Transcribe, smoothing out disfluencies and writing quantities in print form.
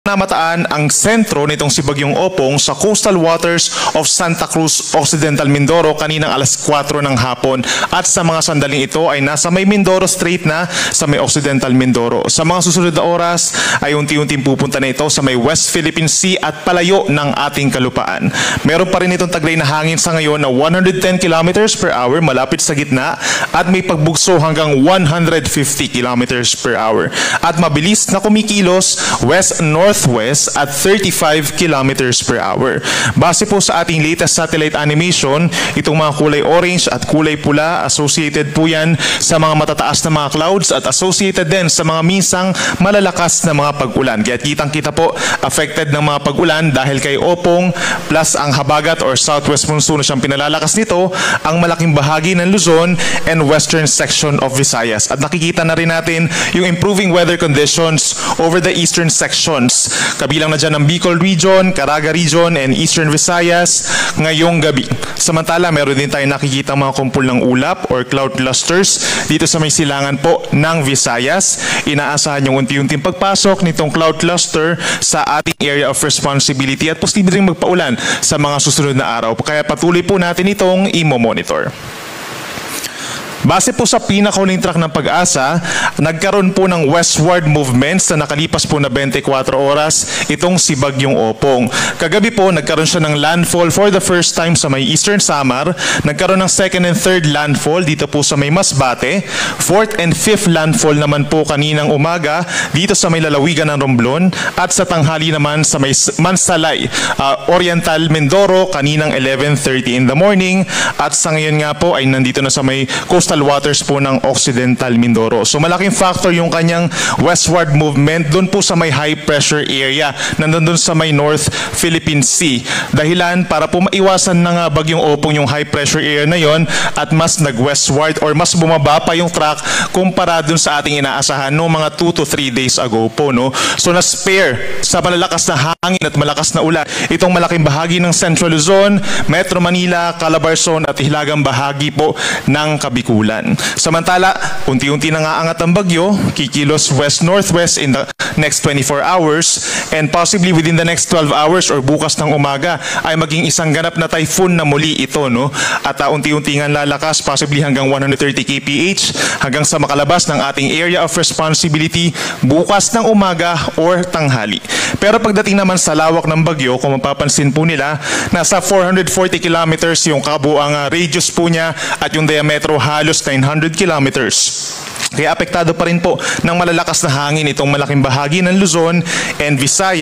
Namataan ang sentro nitong si Bagyong Opong sa coastal waters of Santa Cruz, Occidental Mindoro kaninang alas 4 ng hapon at sa mga sandaling ito ay nasa may Mindoro Strait na sa may Occidental Mindoro. Sa mga susunod na oras ay unti-unting pupunta na ito sa may West Philippine Sea at palayo ng ating kalupaan. Meron pa rin itong taglay na hangin sa ngayon na 110 kilometers per hour malapit sa gitna at may pagbugso hanggang 150 kilometers per hour at mabilis na kumikilos west-northwest at 35 kilometers per hour. Base po sa ating latest satellite animation, itong mga kulay orange at kulay pula, associated po yan sa mga matataas na mga clouds at associated din sa mga minsang malalakas na mga pag-ulan. Kaya kitang-kita po affected ng mga pag-ulan dahil kay Opong plus ang habagat or southwest monsoon na siyang pinalalakas nito, ang malaking bahagi ng Luzon and western section of Visayas. At nakikita na rin natin yung improving weather conditions over the eastern sections. Kabilang na dyan ang Bicol Region, Caraga Region, and Eastern Visayas ngayong gabi. Samantala, meron din tayong nakikita mga kumpul ng ulap or cloud clusters dito sa may silangan po ng Visayas. Inaasahan yung unti-unting pagpasok nitong cloud cluster sa ating area of responsibility at posible rin magpaulan sa mga susunod na araw. Kaya patuloy po natin itong i-monitor. Base po sa pinakauling track ng Pag-asa, nagkaroon po ng westward movements na nakalipas po na 24 oras itong si Bagyong Opong. Kagabi po, nagkaroon siya ng landfall for the first time sa may Eastern Samar, nagkaroon ng second and third landfall dito po sa may Masbate, fourth and fifth landfall naman po kaninang umaga dito sa may lalawigan ng Romblon at sa tanghali naman sa may Mansalay, Oriental Mindoro kaninang 11:30 in the morning at sa ngayon nga po ay nandito na sa may coastal waters po ng Occidental Mindoro. So malaking factor yung kanyang westward movement doon po sa may high pressure area nandun sa may North Philippine Sea. Dahilan para po maiwasan ng Bagyong Opong yung high pressure area na yon at mas nag-westward or mas bumaba pa yung track kumpara dun sa ating inaasahan noong mga 2 to 3 days ago po. No? So na-spare sa malalakas na hangin at malakas na ulan itong malaking bahagi ng Central Luzon, Metro Manila, Calabarzon at hilagang bahagi po ng Kabikulan. Samantala, unti-unti na nga angat ang bagyo, kikilos west-northwest in the next 24 hours and possibly within the next 12 hours or bukas ng umaga ay maging isang ganap na typhoon na muli ito. No? At unti-unti nga lalakas, possibly hanggang 130 kph hanggang sa makalabas ng ating area of responsibility bukas ng umaga or tanghali. Pero pagdating naman sa lawak ng bagyo, kung mapapansin po nila, nasa 440 kilometers yung kabuang radius po niya at yung diametro halos 900 kilometers. Kaya apektado pa rin po ng malalakas na hangin itong malaking bahagi ng Luzon and Visayas.